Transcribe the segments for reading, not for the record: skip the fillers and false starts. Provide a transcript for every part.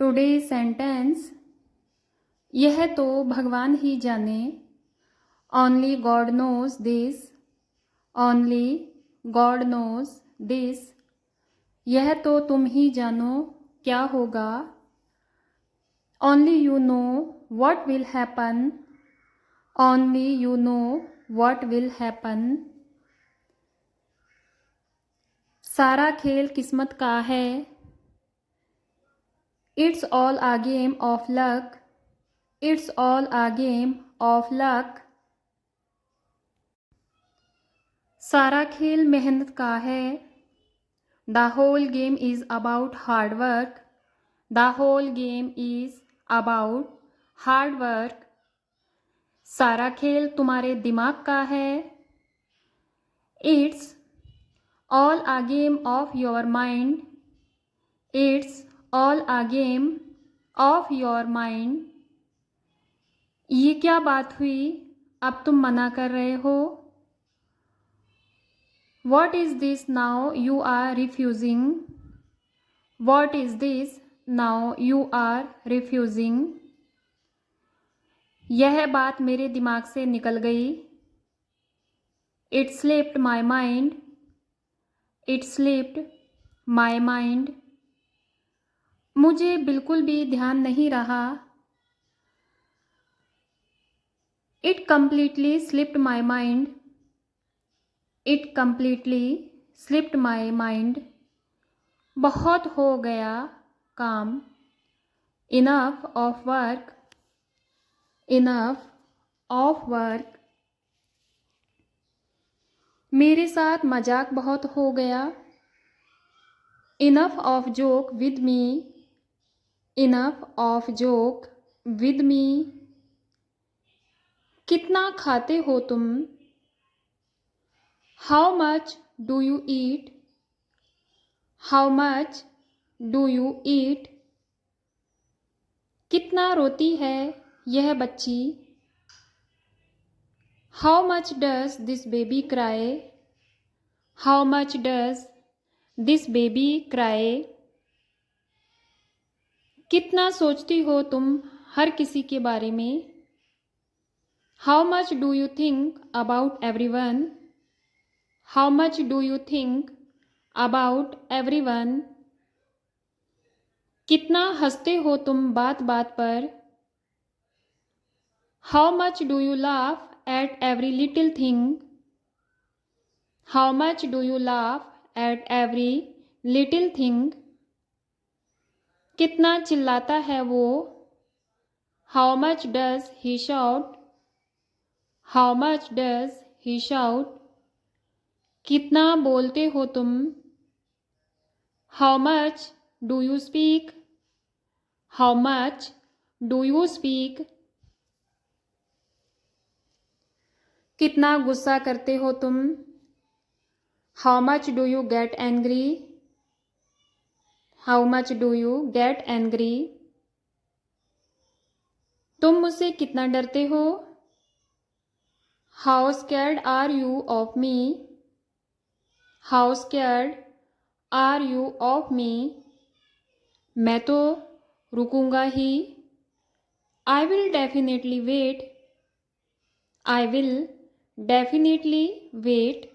Today sentence, यह तो भगवान ही जाने। Only God knows this. Only God knows this. यह तो तुम ही जानो क्या होगा। Only you know what will happen. Only you know what will happen. सारा खेल किस्मत का है। It's all a game of luck. It's all a game of luck. सारा खेल मेहनत का है। The whole game is about hard work. The whole game is about hard work. सारा खेल तुम्हारे दिमाग का है। It's all a game of your mind. It's all a game of your mind. ये क्या बात हुई, अब तुम मना कर रहे हो। What is this now you are refusing? What is this now you are refusing? यह बात मेरे दिमाग से निकल गई। It slipped my mind. It slipped my mind. मुझे बिल्कुल भी ध्यान नहीं रहा। It completely slipped my mind. It completely slipped my mind. बहुत हो गया काम। Enough of work. Enough of work. मेरे साथ मजाक बहुत हो गया। Enough of joke with me. Enough of joke with me. कितना खाते हो तुम। How much do you eat? How much do you eat? कितना रोती है यह बच्ची। How much does this baby cry? How much does this baby cry? कितना सोचती हो तुम हर किसी के बारे में। How much do you think about everyone? How much do you think about everyone? कितना हंसते हो तुम बात बात पर। How much do you laugh at every little thing? How much do you laugh at every little thing? कितना चिल्लाता है वो। How much does he shout? How much does he shout? कितना बोलते हो तुम। How much do you speak? How much do you speak? कितना गुस्सा करते हो तुम। How much do you get angry? How much do you get angry? तुम मुझसे कितना डरते हो। How scared are you of me? How scared are you of me? मैं तो रुकूंगा ही। I will definitely wait. I will definitely wait.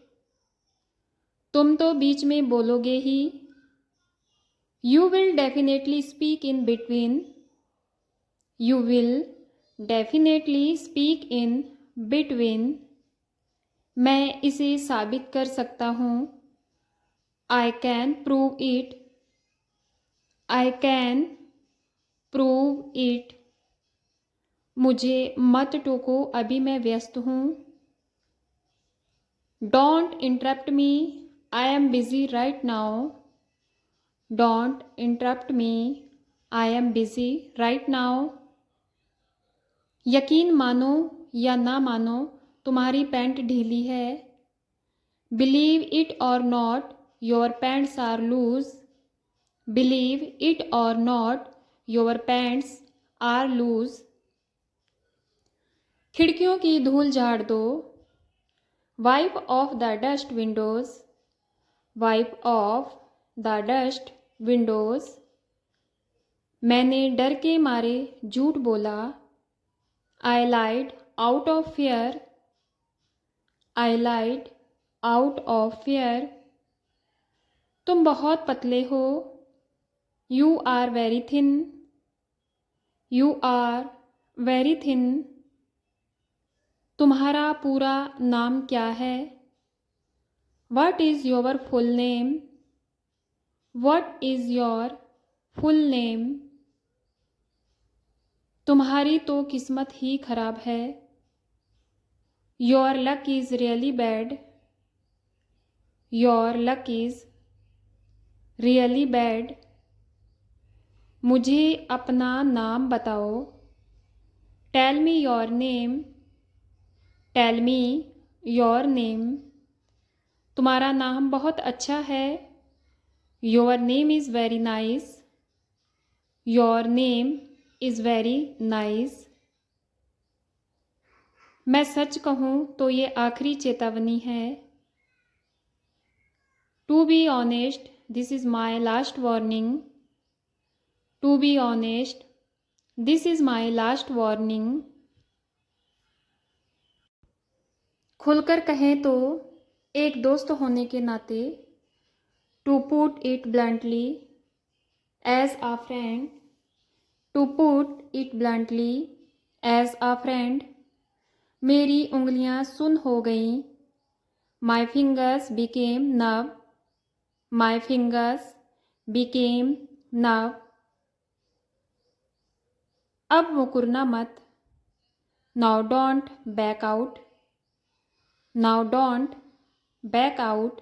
तुम तो बीच में बोलोगे ही। You will definitely speak in between. You will definitely speak in between. मैं इसे साबित कर सकता हूँ। I can prove it. I can prove it. मुझे मत टोको, अभी मैं व्यस्त हूँ। Don't interrupt me. I am busy right now. Don't interrupt me. I am busy right now. यकीन मानो या ना मानो, तुम्हारी पैंट ढीली है। Believe it or not, your pants are loose. Believe it or not, your pants are loose. खिड़कियों की धूल झाड़ दो। Wipe off the dust windows. Wipe off the dust windows. मैंने डर के मारे झूठ बोला। I lied out of fear. I lied out of fear. तुम बहुत पतले हो। You are very thin. You are very thin. तुम्हारा पूरा नाम क्या है? What is your full name? What is your full name? तुम्हारी तो किस्मत ही खराब है। Your luck is really bad. Your luck is really bad. मुझे अपना नाम बताओ। Tell me your name. Tell me your name. तुम्हारा नाम बहुत अच्छा है। Your name is very nice. Your name is very nice. मैं सच कहूँ तो ये आखिरी चेतावनी है। To be honest this is my last warning. To be honest this is my last warning. खुलकर कहें तो एक दोस्त होने के नाते, to put it bluntly as a friend. To put it bluntly as a friend. मेरी उंगलियां सुन्न हो गईं। माई फिंगर्स बिकेम नव। माई फिंगर्स बिकेम नव। अब मुकुरना मत। Now don't back out. Now don't back out.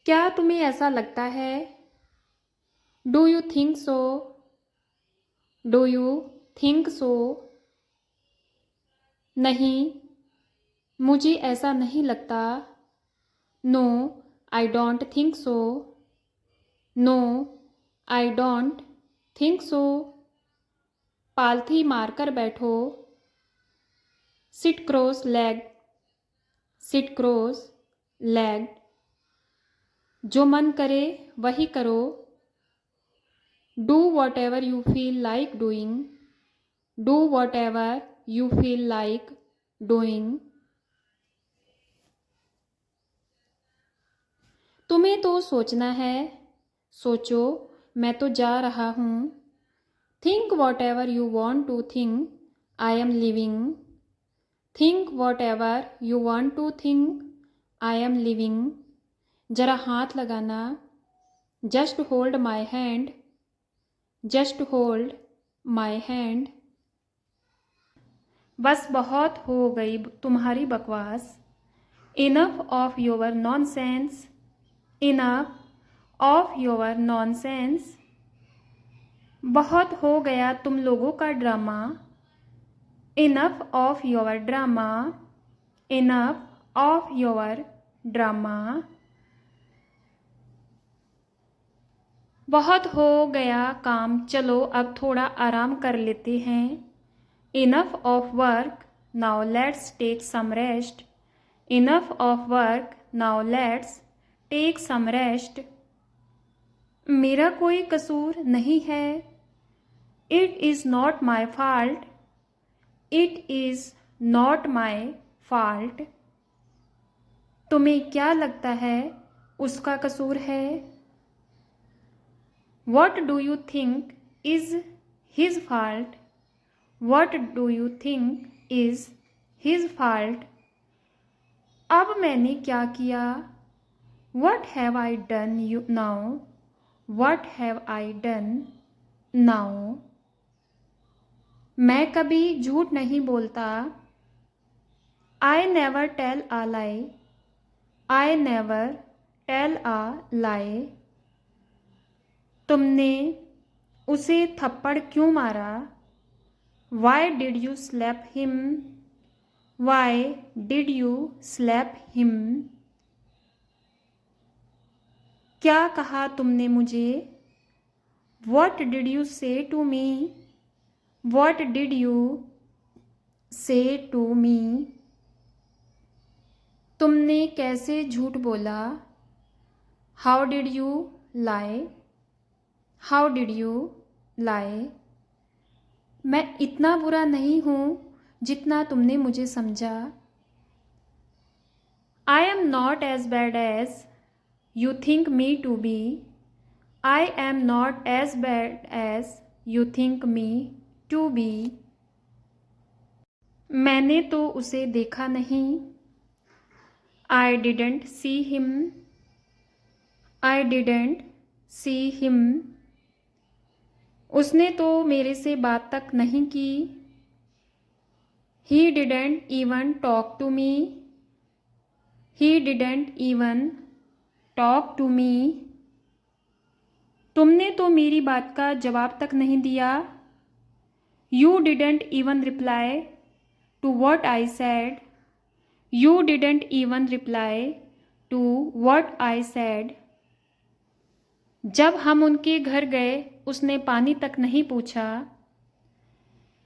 क्या तुम्हें ऐसा लगता है? Do you think so? Do you think so? नहीं, मुझे ऐसा नहीं लगता। No I don't think so. No I don't think so. पालथी मारकर बैठो। Sit cross leg. Sit cross leg. जो मन करे वही करो। Do whatever you feel like doing. Do whatever you feel like doing. तुम्हें तो सोचना है। सोचो, मैं तो जा रहा हूँ। Think whatever you want to think, I am living. Think whatever you want to think, I am living. जरा हाथ लगाना। Just hold my hand. Just hold my hand. बस बहुत हो गई तुम्हारी बकवास। Enough of your nonsense. Enough of your nonsense. बहुत हो गया तुम लोगों का drama. Enough of your drama. Enough of your drama. बहुत हो गया काम, चलो अब थोड़ा आराम कर लेते हैं। Enough of work, now let's take some rest. Enough of work, now let's take some rest. मेरा कोई कसूर नहीं है। It is not my fault. It is not my fault. तुम्हें क्या लगता है उसका कसूर है? What do you think is his fault? What do you think is his fault? अब मैंने क्या किया? What have I done now? What have I done now? मैं कभी झूठ नहीं बोलता। I never tell a lie. I never tell a lie. तुमने उसे थप्पड़ क्यों मारा? Why did you slap him? Why did you slap him? क्या कहा तुमने मुझे? What did you say to me? What did you say to me? तुमने कैसे झूठ बोला? How did you lie? How did you lie? मैं इतना बुरा नहीं हूँ जितना तुमने मुझे समझा। I am not as bad as you think me to be. I am not as bad as you think me to be. मैंने तो उसे देखा नहीं। I didn't see him. I didn't see him. उसने तो मेरे से बात तक नहीं की। He didn't even talk to me. He didn't even talk to me. तुमने तो मेरी बात का जवाब तक नहीं दिया। You didn't even reply to what I said. You didn't even reply to what I said. जब हम उनके घर गए उसने पानी तक नहीं पूछा।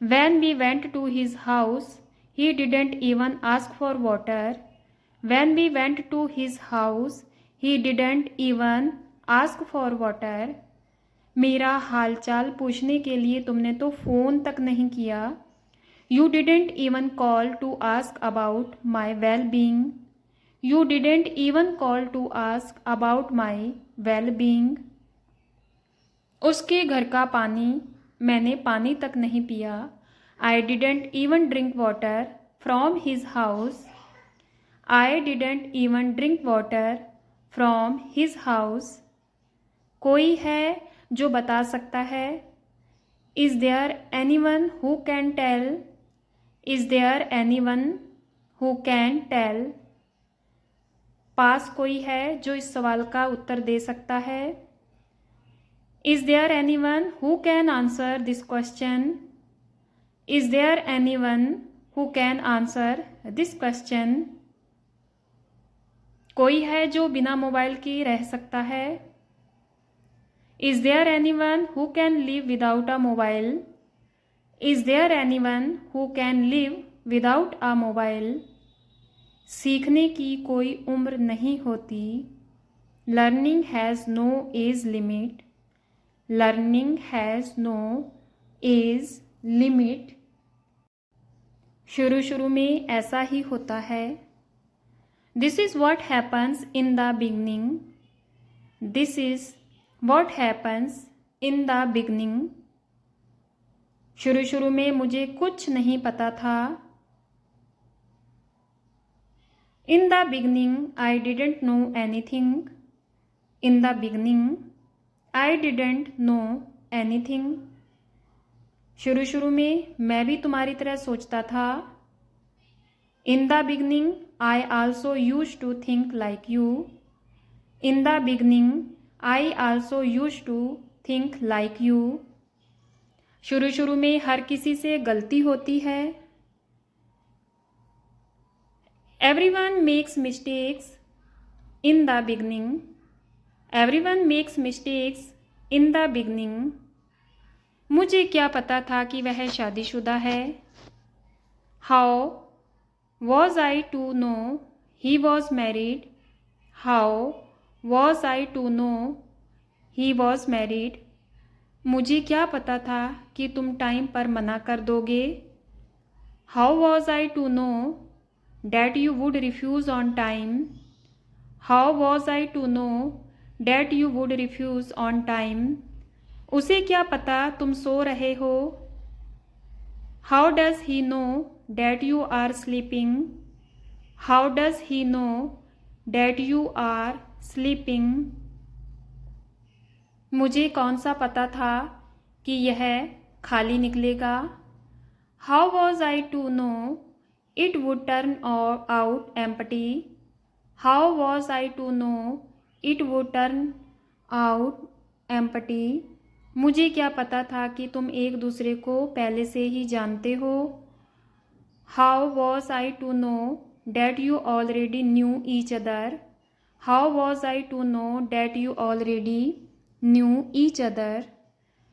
When we went to his house, he didn't even ask for water. When we went to his house, he didn't even ask for water. मेरा हालचाल पूछने के लिए तुमने तो फ़ोन तक नहीं किया। You didn't even call to ask about my well-being. You didn't even call to ask about my well-being. उसके घर का पानी मैंने पानी तक नहीं पिया। I didn't even drink water from his house. I didn't even drink water from his house. कोई है जो बता सकता है? Is there anyone who can tell? Is there anyone who can tell? पास कोई है जो इस सवाल का उत्तर दे सकता है? Is there anyone who can answer this question? Is there anyone who can answer this question? कोई है जो बिना मोबाइल के रह सकता है? Is there anyone who can live without a mobile? Is there anyone who can live without a mobile? सीखने की कोई उम्र नहीं होती। Learning has no age limit. Learning has no age limit. शुरू शुरू में ऐसा ही होता है। This is what happens in the beginning. This is what happens in the beginning. शुरू शुरू में मुझे कुछ नहीं पता था। In the beginning, I didn't know anything. In the beginning, I didn't know anything. शुरू शुरू में मैं भी तुम्हारी तरह सोचता था। In the beginning, I also used to think like you. In the beginning, I also used to think like you. शुरू शुरू में हर किसी से गलती होती है। Everyone makes mistakes in the beginning. Everyone makes mistakes in the beginning. मुझे क्या पता था कि वह शादीशुदा है। How was I to know he was married? How was I to know he was married? मुझे क्या पता था कि तुम टाइम पर मना कर दोगे। How was I to know that you would refuse on time? How was I to know that you would refuse on time? उसे क्या पता तुम सो रहे हो। How does he know that you are sleeping? How does he know that you are sleeping? मुझे कौन सा पता था कि यह खाली निकलेगा। How was I to know it would turn out empty? How was I to know it would turn out empty? मुझे क्या पता था कि तुम एक दूसरे को पहले से ही जानते हो। How was I to know that you already knew each other? How was I to know that you already knew each other?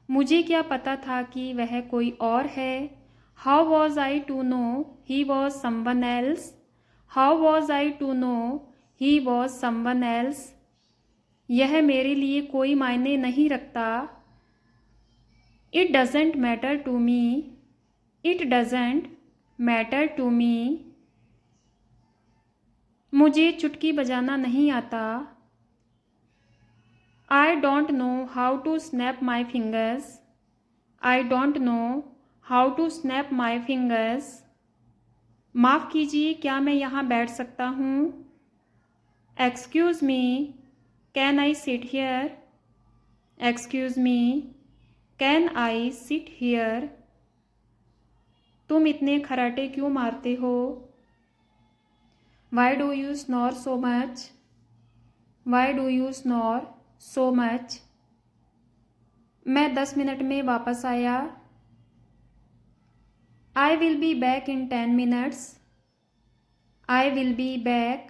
मुझे क्या पता था कि वह कोई और है। How was I to know he was someone else? How was I to know he was someone else? यह मेरे लिए कोई मायने नहीं रखता। It doesn't matter to me, it doesn't matter to me. मुझे चुटकी बजाना नहीं आता। I don't know how to snap my fingers, I don't know how to snap my fingers. माफ़ कीजिए, क्या मैं यहाँ बैठ सकता हूँ? Excuse me, can I sit here, excuse me, can I sit here. तुम इतने खराटे क्यों मारते हो? Why do you snore so much, why do you snore so much. मैं 10 मिनट में वापस आया। I will be back in 10 minutes, I will be back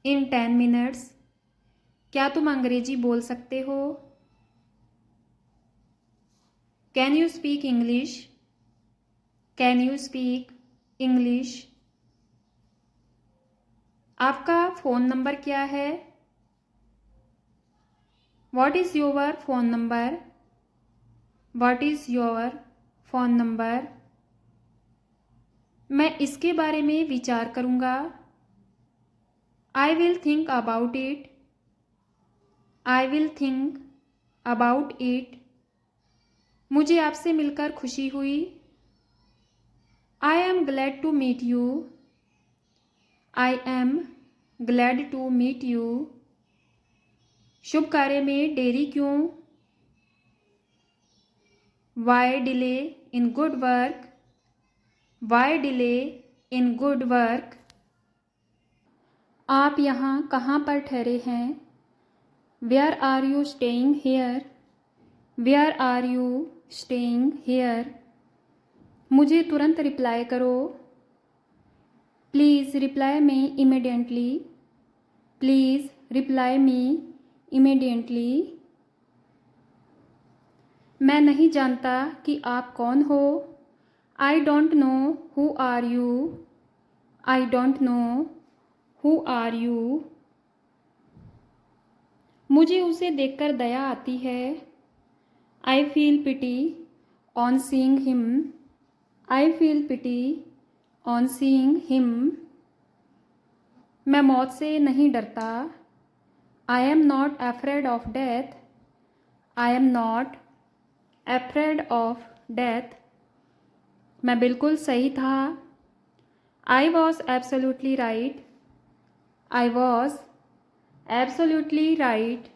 in 10 minutes. क्या तुम अंग्रेजी बोल सकते हो? Can you speak English, can you speak English. आपका फ़ोन नंबर क्या है? What is your phone number, what is your phone number. मैं इसके बारे में विचार करूँगा। I will think about it, I will think about it. मुझे आपसे मिलकर खुशी हुई। I am glad to meet you, I am glad to meet you. शुभ कार्य में देरी क्यों? Why delay in good work, why delay in good work. आप यहाँ कहाँ पर ठहरे हैं? Where are you staying here, where are you staying here. मुझे तुरंत रिप्लाई करो। Please reply me immediately, please reply me immediately. मैं नहीं जानता कि आप कौन हो। I don't know who are you, I don't know who are you. मुझे उसे देखकर दया आती है। I feel pity on seeing him, I feel pity on seeing him. मैं मौत से नहीं डरता। I am not afraid of death, I am not afraid of death. मैं बिल्कुल सही था। I was absolutely right, I was absolutely right.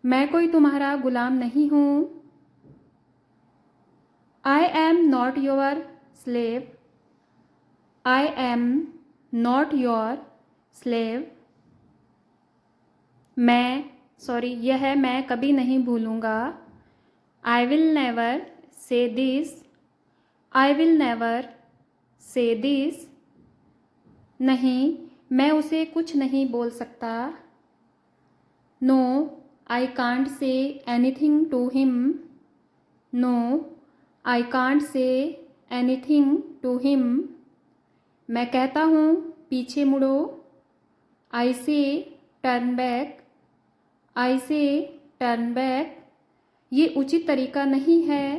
मैं कोई तुम्हारा गुलाम नहीं हूँ। I am not your slave, I am not your slave. यह मैं कभी नहीं भूलूँगा। I will never say this, I will never say this. नहीं, मैं उसे कुछ नहीं बोल सकता। No, I can't say anything to him, no, I can't say anything to him. मैं कहता हूँ पीछे मुड़ो। आई से टर्न बैक, आई से टर्न बैक। ये उचित तरीका नहीं है।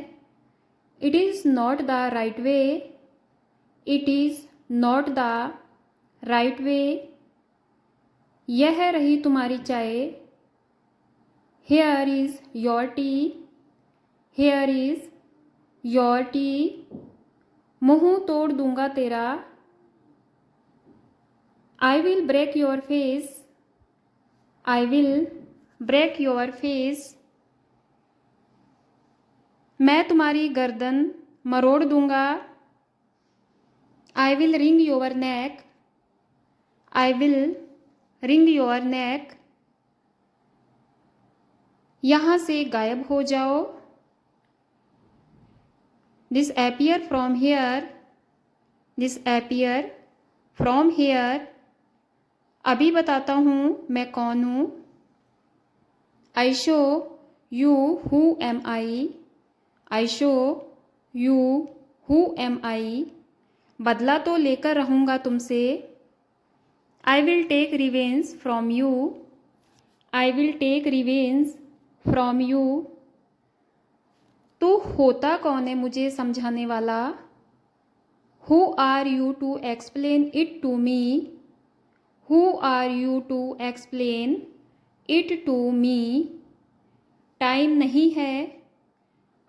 It is not the right way, it is not the right way. यह रही तुम्हारी चाय। Here is your tea, here is your tea. मुँह तोड़ दूंगा तेरा। I will break your face, I will break your face. मैं तुम्हारी गर्दन मरोड़ दूंगा। I will wring your neck, I will wring your neck. यहाँ से गायब हो जाओ। Disappear from here, disappear from here. अभी बताता हूँ मैं कौन हूँ। I show you who am I, I show you who am I. बदला तो लेकर रहूँगा तुमसे। I will take revenge from you, I will take revenge from you. तो होता कौन है मुझे समझाने वाला? Who are you to explain it to me? Who are you to explain it to me? Time नहीं है,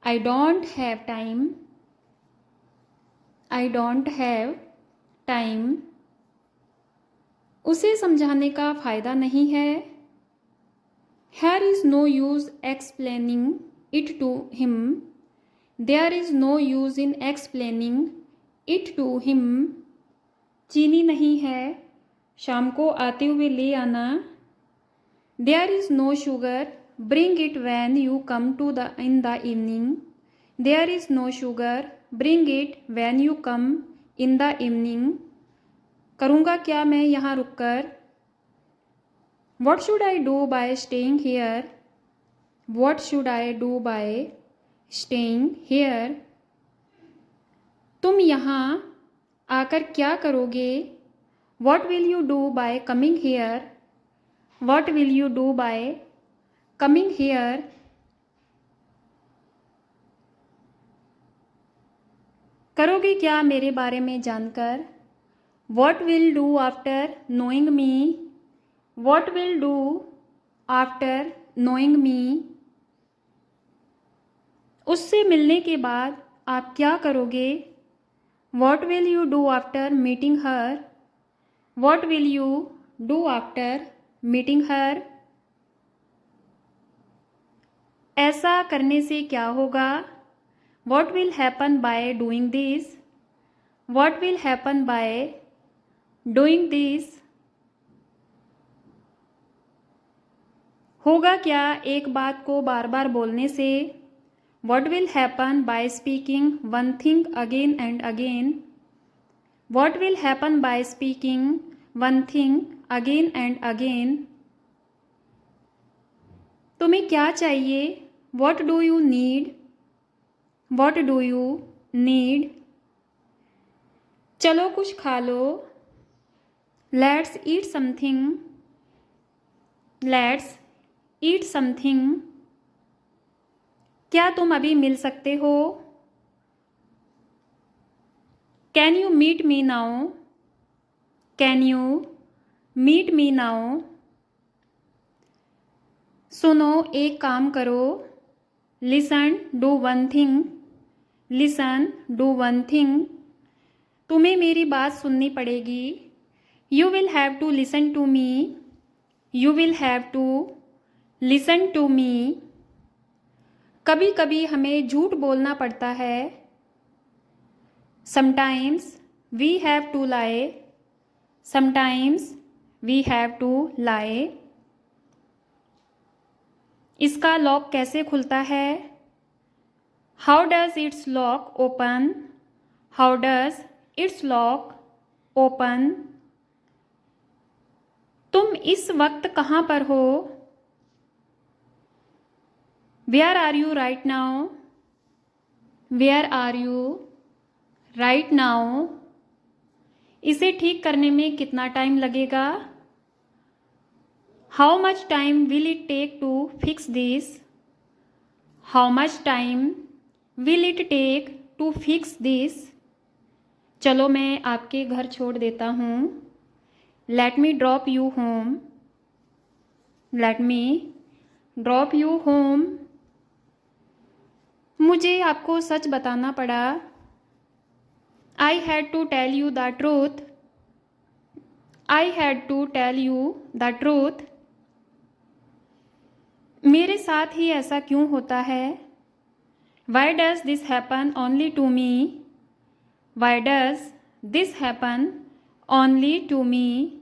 I don't have time, I don't have time. उसे समझाने का फ़ायदा नहीं है, here is no use explaining it to him, there is no use in explaining it to him. चीनी नहीं है, शाम को आते हुए ले आना, there is no sugar, bring it when you come to the in the evening, there is no sugar, bring it when you come in the evening. करूँगा क्या मैं यहाँ रुककर? What should I do by staying here? What should I do by staying here? तुम यहाँ आकर क्या करोगे? What will you do by coming here? What will you do by coming here? करोगे क्या मेरे बारे में जानकर? What will do after knowing me? What will do after knowing me? उससे मिलने के बाद आप क्या करोगे? What will you do after meeting her? What will you do after meeting her? ऐसा करने से क्या होगा? What will happen by doing this? What will happen by doing this? होगा क्या एक बात को बार बार बोलने से? What will happen by speaking one thing again and again? What will happen by speaking one thing again and again? तुम्हें क्या चाहिए? What do you need? What do you need? चलो कुछ खा लो, let's eat something, let's eat something. क्या तुम अभी मिल सकते हो? Can you meet me now? Can you meet me now? सुनो एक काम करो, listen do one thing, listen do one thing. तुम्हें मेरी बात सुननी पड़ेगी, you will have to listen to me, you will have to listen to me. कभी कभी हमें झूठ बोलना पड़ता है, sometimes we have to lie, sometimes we have to lie. इसका लॉक कैसे खुलता है? How does its lock open? How does its lock open? तुम इस वक्त कहाँ पर हो? Where are you right now? Where are you right now? इसे ठीक करने में कितना टाइम लगेगा? How much time will it take to fix this? How much time will it take to fix this? चलो मैं आपके घर छोड़ देता हूँ, let me drop you home, let me drop you home. मुझे आपको सच बताना पड़ा, I had to tell you the truth, I had to tell you the truth. मेरे साथ ही ऐसा क्यों होता है? Why does this happen only to me? Why does this happen only to me?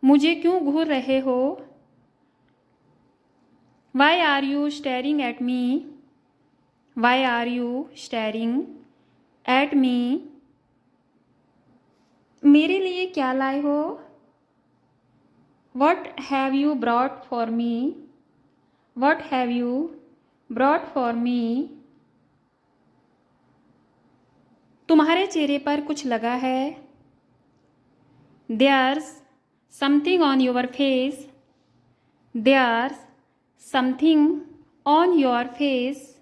मुझे क्यों घूर रहे हो? Why are you staring at me? Why are you staring at me? मेरे लिए क्या लाए हो? What have you brought for me? What have you brought for me? तुम्हारे चेहरे पर कुछ लगा है, there's something on your face, there's something on your face.